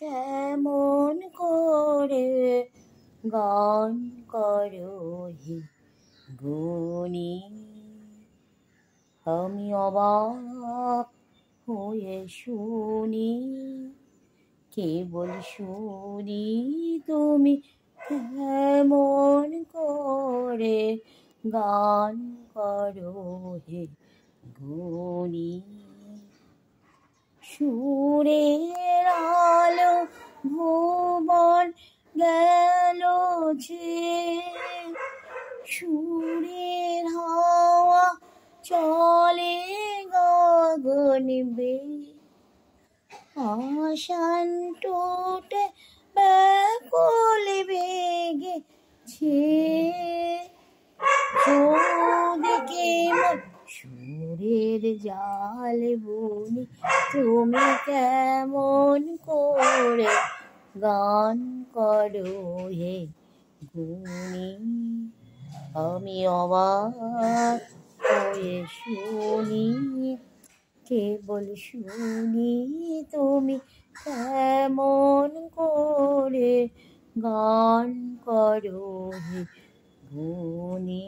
কেমন করে গান করো হে গুণী। আমি অবাক হয়ে শুনি, কেবল শুনি তুমি কেমন করে গান করো হে গুণী। সুরের আলো ভুবন গেল যে, সুরের হাওয়া চলে গগন বেয়ে। আশান টুটে ব্যাকুল বেগে চৌদিকে মন সুরের জাল বুনি। তুমি কেমন করে গান করো হে গুণী। আমি অবাক হয়ে শুনি, কেবল শুনি তুমি কেমন করে গান করো হে গুণী।